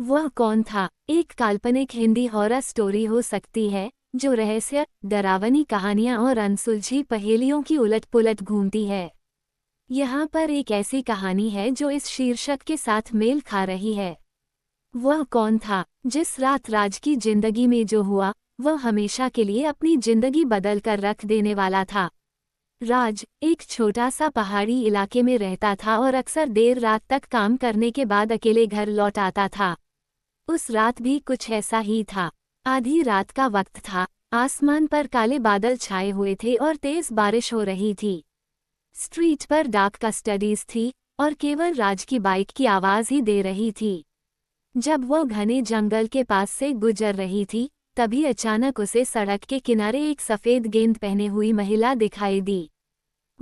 वह कौन था? एक काल्पनिक हिंदी हॉरर स्टोरी हो सकती है जो रहस्य, डरावनी कहानियां और अनसुलझी पहेलियों की उलट-पुलट घूमती है। यहाँ पर एक ऐसी कहानी है जो इस शीर्षक के साथ मेल खा रही है। वह कौन था? जिस रात राज की जिंदगी में जो हुआ, वह हमेशा के लिए अपनी जिंदगी बदल कर रख देने वाला था। राज एक छोटा सा पहाड़ी इलाके में रहता था और अक्सर देर रात तक काम करने के बाद अकेले घर लौट आता था। उस रात भी कुछ ऐसा ही था। आधी रात का वक्त था, आसमान पर काले बादल छाए हुए थे और तेज बारिश हो रही थी। स्ट्रीट पर डाक कस्टडीज थी और केवल राज की बाइक की आवाज ही दे रही थी। जब वो घने जंगल के पास से गुजर रही थी, तभी अचानक उसे सड़क के किनारे एक सफेद गेंद पहने हुई महिला दिखाई दी।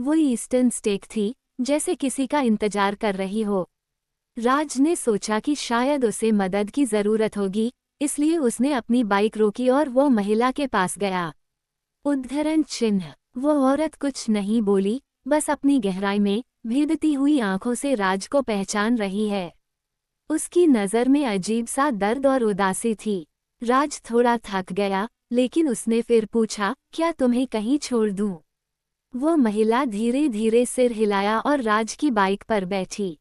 वो ईस्टर्न स्टेक थी, जैसे किसी का इंतजार कर रही हो। राज ने सोचा कि शायद उसे मदद की जरूरत होगी, इसलिए उसने अपनी बाइक रोकी और वो महिला के पास गया। उद्धरण चिन्ह। वो औरत कुछ नहीं बोली, बस अपनी गहराई में भेदती हुई आंखों से राज को पहचान रही है। उसकी नज़र में अजीब सा दर्द और उदासी थी। राज थोड़ा थक गया, लेकिन उसने फिर पूछा, क्या तुम्हें कहीं छोड़ दूं? वो महिला धीरे धीरे सिर हिलाया और राज की बाइक पर बैठी।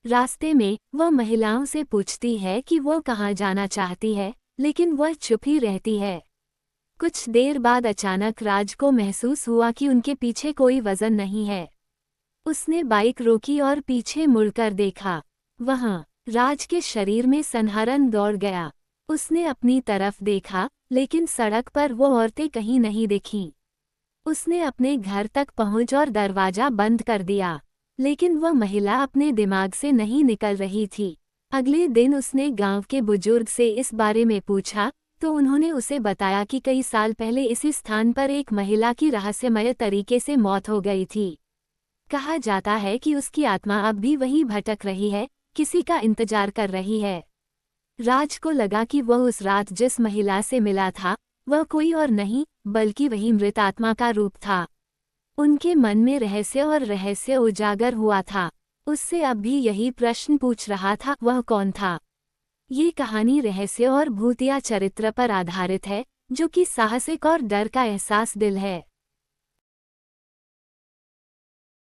रास्ते में वह महिलाओं से पूछती है कि वो कहाँ जाना चाहती है, लेकिन वह चुप ही रहती है। कुछ देर बाद अचानक राज को महसूस हुआ कि उनके पीछे कोई वजन नहीं है। उसने बाइक रोकी और पीछे मुड़कर देखा। वहाँ राज के शरीर में सन्हारण दौड़ गया। उसने अपनी तरफ देखा, लेकिन सड़क पर वो औरतें कहीं नहीं दिखीं। उसने अपने घर तक पहुंच और दरवाजा बंद कर दिया, लेकिन वह महिला अपने दिमाग से नहीं निकल रही थी। अगले दिन उसने गांव के बुजुर्ग से इस बारे में पूछा, तो उन्होंने उसे बताया कि कई साल पहले इसी स्थान पर एक महिला की रहस्यमय तरीके से मौत हो गई थी। कहा जाता है कि उसकी आत्मा अब भी वहीं भटक रही है, किसी का इंतजार कर रही है। राज को लगा कि वह उस रात जिस महिला से मिला था, वह कोई और नहीं, बल्कि वही मृत आत्मा का रूप था। उनके मन में रहस्य उजागर हुआ था। उससे अब भी यही प्रश्न पूछ रहा था, वह कौन था? ये कहानी रहस्य और भूतिया चरित्र पर आधारित है, जो कि साहसिक और डर का एहसास दिल है।